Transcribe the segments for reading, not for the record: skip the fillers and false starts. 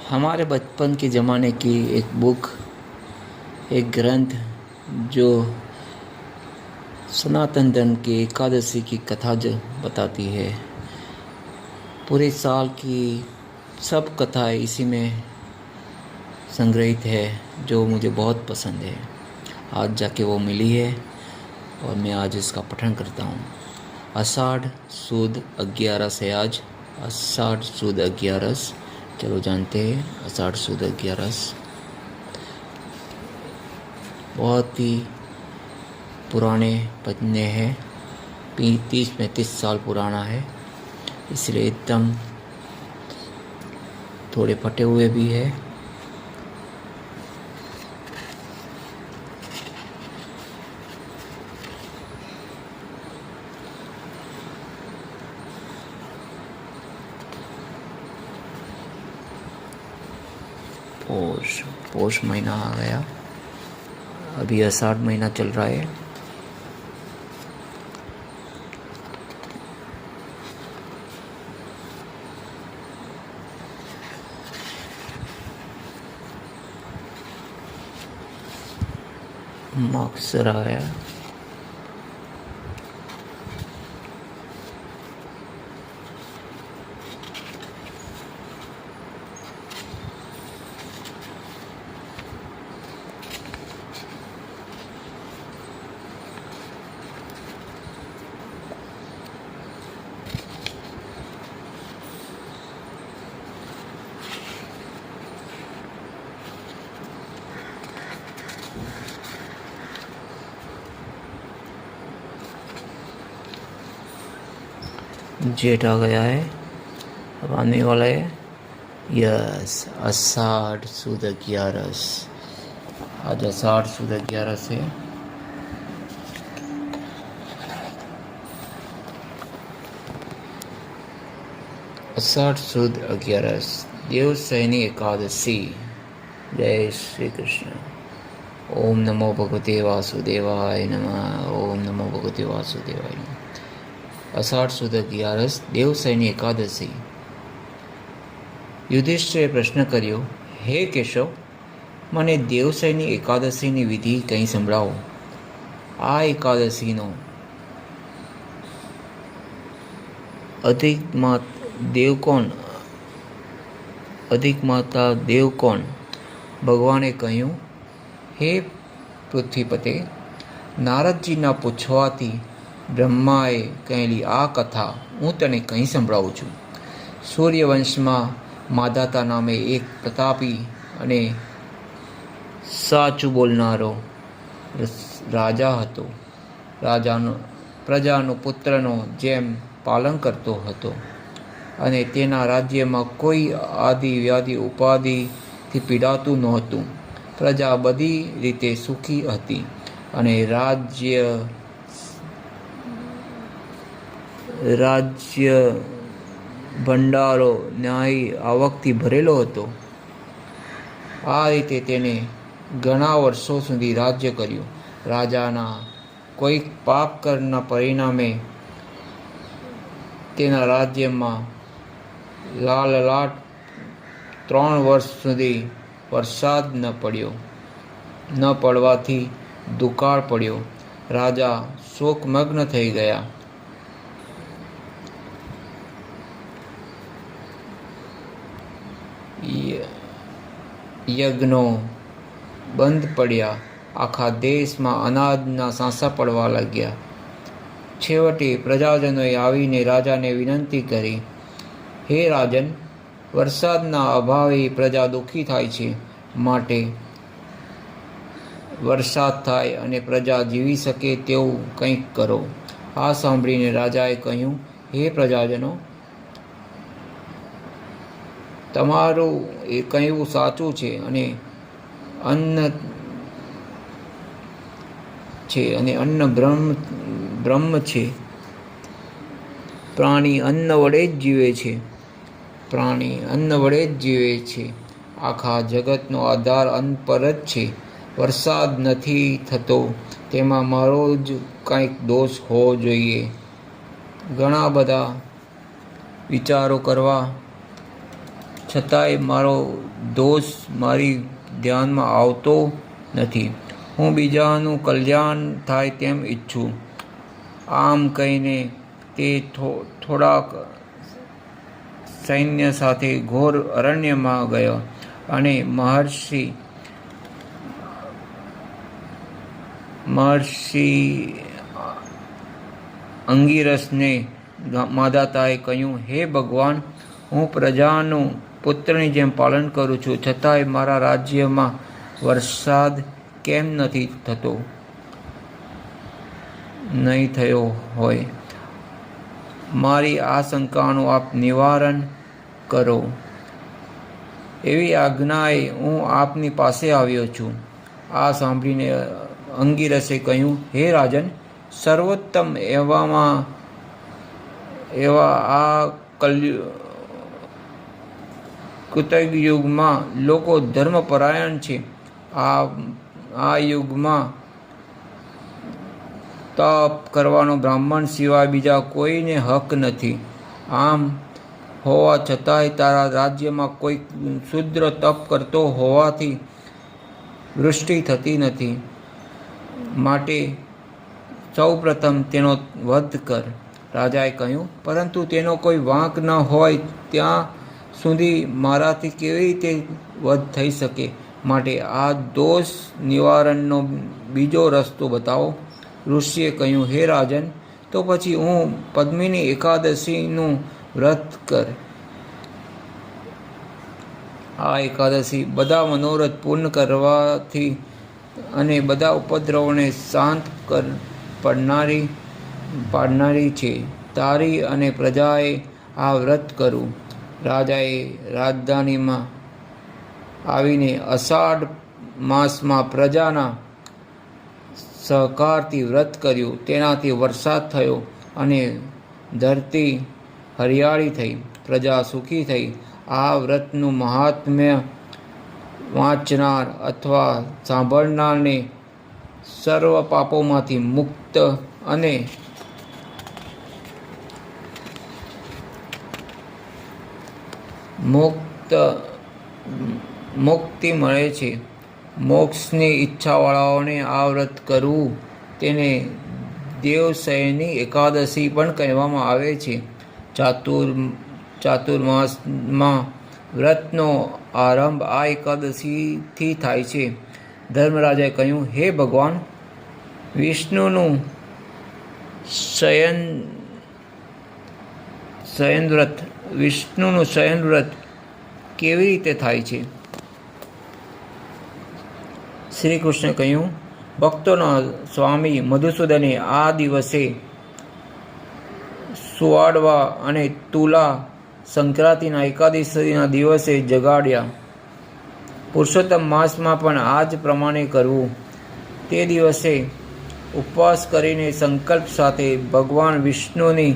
हमारे बचपन के ज़माने की एक बुक, एक ग्रंथ जो सनातन धर्म की एकादशी की कथा जो बताती है। पूरे साल की सब कथाएं इसी में संग्रहित है, जो मुझे बहुत पसंद है। आज जाके वो मिली है और मैं आज इसका पठन करता हूँ। आषाढ़ सुद 11 है आज, आषाढ़ सुद 11। चलो जानते हैं आषाढ़ सुद 11 बहुत ही पुराने पन्ने हैं, 30-35 साल पुराना है, इसलिए एकदम थोड़े फटे हुए भी है। पोष महीना आ गया, अभी आषाढ़ महीना चल रहा है। मागसर आ गया। जेठ आ गया है, अब आने वाला है यस आषाढ़ सुद 11। आज आषाढ़ सुद 11 है। आषाढ़ सुद 11 देवशयनी एकादशी। जय श्री कृष्ण। ओम नमो भगवते वासुदेवाय नमः। ओम नमो भगवते वासुदेवाय नमः। आषाढ़ सुद 11 देवशयनी एकादशी। યુધિષ્ઠિરે પ્રશ્ન કર્યો, હે કેશવ, મને દેવશયની એકાદશીની વિધિ કંઈ સંભળાવો. આ એકાદશીનો અધિક માતા દેવ કોણ? ભગવાને કહ્યું, હે પૃથ્વીપતે, નારદજીના પૂછવાથી બ્રહ્માએ કહેલી આ કથા હું તને કહી સંભળાવું છું. સૂર્યવંશમાં માધાતા નામે એક પ્રતાપી અને સાચું બોલનારો રાજા હતો. પ્રજાનું પુત્રનો જેમ પાલન કરતો હતો અને તેના રાજ્યમાં કોઈ આદિ વ્યાધિ ઉપાધિથી પીડાતું નહોતું. પ્રજા બધી રીતે સુખી હતી અને રાજ્ય ભંડારો ન્યાયી આવકથી ભરેલો હતો. આ રીતે તેને ઘણા વર્ષો સુધી રાજ્ય કર્યું. રાજાના કોઈ પાપ કર્મના પરિણામે તેના રાજ્યમાં લાલલાટ 3 વર્ષ સુધી વરસાદ ન પડવાથી દુકાળ પડ્યો. રાજા શોકમગ્ન થઈ ગયા. યજ્ઞો બંધ પડ્યા. આખા દેશમાં અનાજના સાંસા પડવા લાગ્યા. છેવટે પ્રજાજનોએ આવીને રાજાને વિનંતી કરી, હે રાજન, વરસાદના અભાવે પ્રજા દુઃખી થાય છે, માટે વરસાદ થાય અને પ્રજા જીવી શકે તેવું કંઈક કરો. આ સાંભળીને રાજાએ કહ્યું, હે પ્રજાજનો, તમારું એ કહેવું સાચું છે અને અન્ન બ્રહ્મ છે. પ્રાણી અન્ન વડે જ જીવે છે. આખા જગતનો આધાર અન્ન પર જ છે. વરસાદ નથી થતો તેમાં મારો જ કંઈક દોષ હોવો જોઈએ. ઘણા બધા વિચારો કરવા છતાંય મારો દોષ મારી ધ્યાનમાં આવતો નથી. હું બીજાનું કલ્યાણ થાય તેમ ઈચ્છું. આમ કહીને તે થોડાક સૈન્ય સાથે ઘોર અરણ્યમાં ગયો અને મહર્ષિ અંગિરસને માધાતાએ કહ્યું, હે ભગવાન, હું પ્રજાનું પુત્રની જેમ પાલન કરું છું, છતાંય મારા રાજ્યમાં વરસાદ કેમ નથી થયો હોય? મારી આ શંકાનું આપ નિવારણ કરો. એવી આજ્ઞાએ હું આપની પાસે આવ્યો છું. આ સાંભળીને અંગિરસે કહ્યું, હે રાજન, સર્વોત્તમ એવા આ કૃતયુગમાં લોકો ધર્મપરાયણ છે. આ યુગમાં તપ કરવાનો બ્રાહ્મણ સિવાય બીજા કોઈને હક નથી. આમ હોવા છતાંય તારા રાજ્યમાં કોઈ શુદ્ર તપ કરતો હોવાથી વૃષ્ટિ થતી નથી. માટે સૌ પ્રથમ તેનો વધ કર. રાજાએ કહ્યું, પરંતુ તેનો કોઈ વાંક ન હોય ત્યાં સુધી મારાથી કેવી રીતે વધ થઈ શકે? માટે આ દોષ નિવારણનો બીજો રસ્તો બતાવો. ઋષિએ કહ્યું, હે રાજન, તો પછી હું પદ્મિની એકાદશીનું વ્રત કર. આ એકાદશી બધા મનોરથ પૂર્ણ કરવાથી અને બધા ઉપદ્રવોને શાંત પાડનારી છે. તારી અને પ્રજાએ આ વ્રત કરવું. રાજાએ રાજધાનીમાં આવીને અષાઢ માસમાં પ્રજાના સહકારથી વ્રત કર્યું. તેનાથી વરસાદ થયો અને ધરતી હરિયાળી થઈ. પ્રજા સુખી થઈ. આ વ્રતનું મહાત્મ્ય વાંચનાર અથવા સાંભળનારને સર્વ પાપોમાંથી મુક્તિ મળે છે. મોક્ષની ઈચ્છાવાળાઓને આ વ્રત કરવું, તેને દેવશયની એકાદશી પણ કહેવામાં આવે છે. ચાતુર્માસમાં વ્રતનો આરંભ આ એકાદશીથી થાય છે. ધર્મરાજાએ કહ્યું, હે ભગવાન, વિષ્ણુનું શયન વ્રત કેવી રીતે થાય છે? શ્રી કૃષ્ણે કહ્યું, ભક્તોના સ્વામી મધુસૂદને આ દિવસે સુવાડવા અને તુલા સંક્રાંતિના એકાદશીના દિવસે જગાડ્યા. પુરુષોત્તમ માસમાં પણ આ જ પ્રમાણે કરવું. તે દિવસે ઉપવાસ કરીને સંકલ્પ સાથે ભગવાન વિષ્ણુની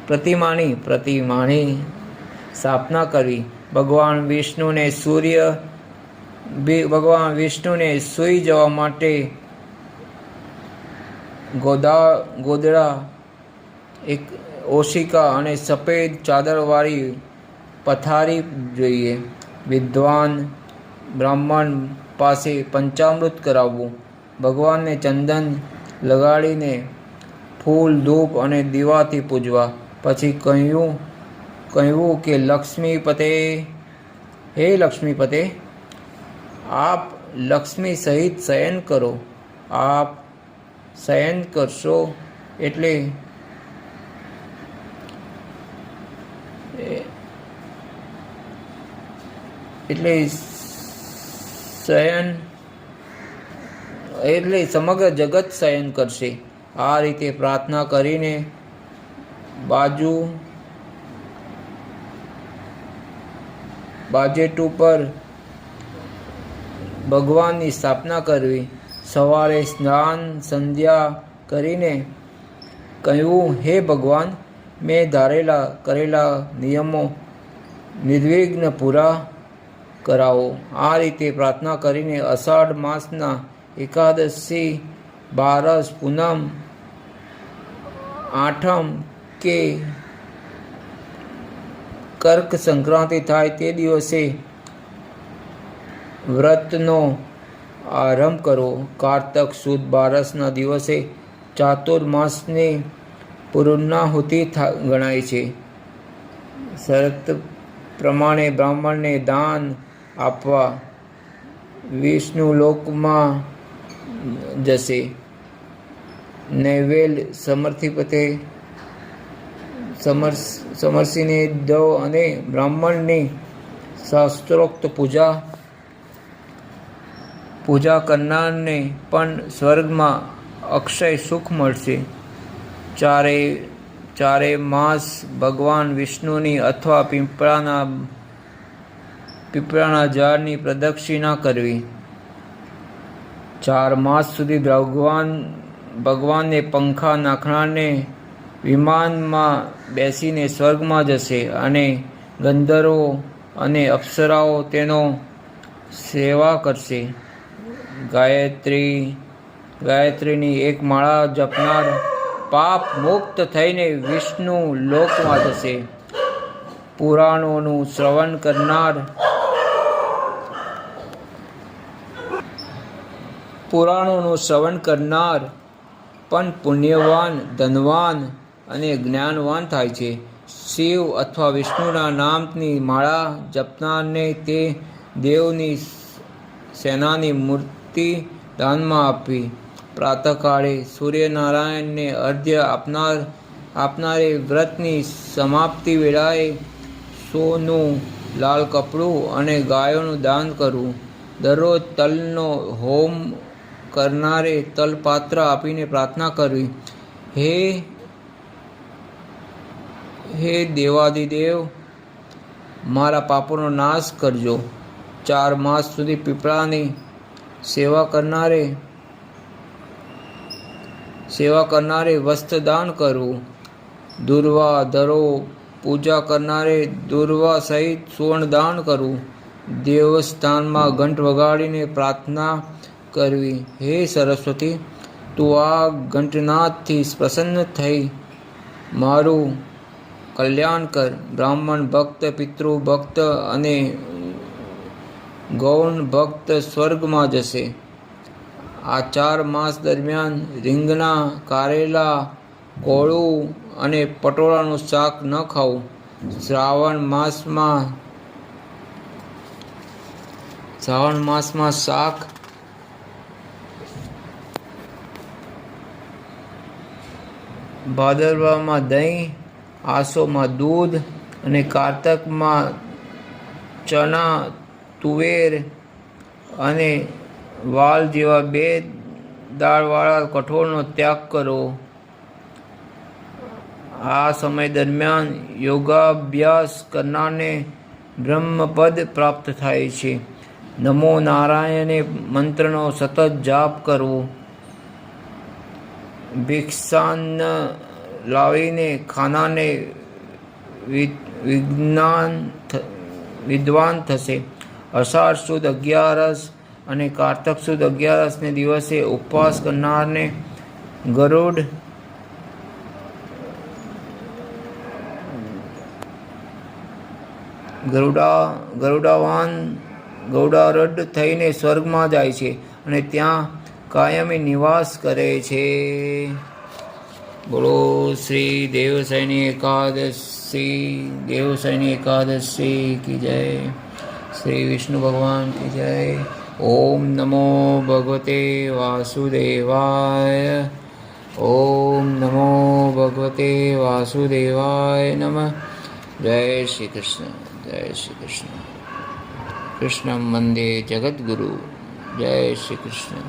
પ્રતિમાની સ્થાપના કરવી. ભગવાન વિષ્ણુને સૂઈ જવા માટે ગોદડા, એક ઓશિકા અને સફેદ ચાદરવાળી પથારી જોઈએ. વિદ્વાન બ્રાહ્મણ પાસે પંચામૃત કરાવવું. ભગવાનને ચંદન લગાડીને ફૂલ, ધૂપ અને દીવાથી પૂજવા. પછી કહ્યું કે હે લક્ષ્મીપતે, આપ લક્ષ્મી સહિત શયન કરો. આપ શયન કરશો એટલે સમગ્ર જગત શયન કરશે. આ રીતે પ્રાર્થના કરીને બાજેટ ઉપર ભગવાનની સ્થાપના કરવી. સવારે સ્નાન સંધ્યા કરીને કહ્યું, હે ભગવાન, મેં કરેલા નિયમો નિર્વિઘ્ન પૂરા કરાવો. આ રીતે પ્રાર્થના કરીને અષાઢ માસના એકાદશી બારસ, પૂનમ, આઠમ કે કર્ક સંક્રાંતિ થાય તે દિવસે વ્રતનો આરંભ કરો. કારતક સુદ બારસના દિવસે ચાતુર્માસની પૂર્ણાહુતિ ગણાય છે. શરત પ્રમાણે બ્રાહ્મણને દાન આપવા વિષ્ણુ લોકમાં જશે. નૈવેદ્ય સમર્થીને દો અને બ્રાહ્મણની શાસ્ત્રોક્ત પૂજા કરનારને પણ સ્વર્ગમાં અક્ષય સુખ મળશે. ચારે માસ ભગવાન વિષ્ણુની અથવા પીપળાના ઝાડની પ્રદક્ષિણા કરવી. 4 માસ સુધી ભગવાનને પંખા નાખનારને વિમાનમાં બેસીને સ્વર્ગમાં જશે અને ગંધર્વો અને અપ્સરાઓ તેનો સેવા કરશે. ગાયત્રીની એક માળા જપનાર પાપ મુક્ત થઈને વિષ્ણુ લોકમાં જશે. પુરાણોનું શ્રવણ કરનાર પણ પુણ્યવાન, ધનવાન અને જ્ઞાનવાન થાય છે. શિવ અથવા વિષ્ણુના નામની માળા જપનારને તે દેવની સેનાની મૂર્તિ દાનમાં આપવી. પ્રાતઃકાળે સૂર્યનારાયણને અર્ઘ્ય આપનારે વ્રતની સમાપ્તિ વેળાએ સોનું, લાલ કપડું અને ગાયોનું દાન કરવું. દરરોજ તલનો હોમ કરનારે તલપાત્ર આપીને પ્રાર્થના કરવી, હે દેવાધિદેવ, મારા પાપોનો નાશ કરજો. 4 માસ સુધી પીપળાની સેવા કરનારે વસ્ત્રદાન કરવું. દુર્વા ધરો પૂજા કરનારે દુર્વા સહિત સુવર્ણદાન કરવું. દેવસ્થાનમાં ઘંટ વગાડીને પ્રાર્થના કરવી, હે સરસ્વતી, તું આ ઘંટનાદથી પ્રસન્ન થઈ મારું કલ્યાણ કર. બ્રાહ્મણ ભક્ત, પિતૃ ભક્ત અને ગૌણ ભક્ત સ્વર્ગમાં જશે. આ 4 માસ દરમિયાન રીંગણા, કારેલા, કોળું અને પટોળાનું શાક ન ખાવું. શ્રાવણ માસમાં શાક, ભાદરવામાં દહીં, આસોમાં દૂધ અને કારતકમાં ચણા, તુવેર અને વાલ જેવા 2 દાળવાળા કઠોળનો ત્યાગ કરો. આ સમય દરમિયાન યોગાભ્યાસ કરનારને બ્રહ્મપદ પ્રાપ્ત થાય છે. નમો નારાયણે મંત્રનો સતત જાપ કરવો. ભિક્ષાન્ન લાવીને ખાનારને વિદ્વાન થશે. અષાઢ સુદ 11 અને કારતક સુદ 11ને દિવસે ઉપવાસ કરનારને ગરુડારૂઢ થઈને સ્વર્ગમાં જાય છે અને ત્યાં કાયમી નિવાસ કરે છે. બોલો શ્રી દેવસૈની એકાદશી કી જય. શ્રી વિષ્ણુ ભગવાન કી જય. ઓમ નમો ભગવતે વાસુદેવાય. ઓમ નમો ભગવતે વાસુદેવાય નમઃ. જય શ્રી કૃષ્ણ. જય શ્રી કૃષ્ણ. કૃષ્ણ વંદે જગદ્ગુરુ. જય શ્રી કૃષ્ણ.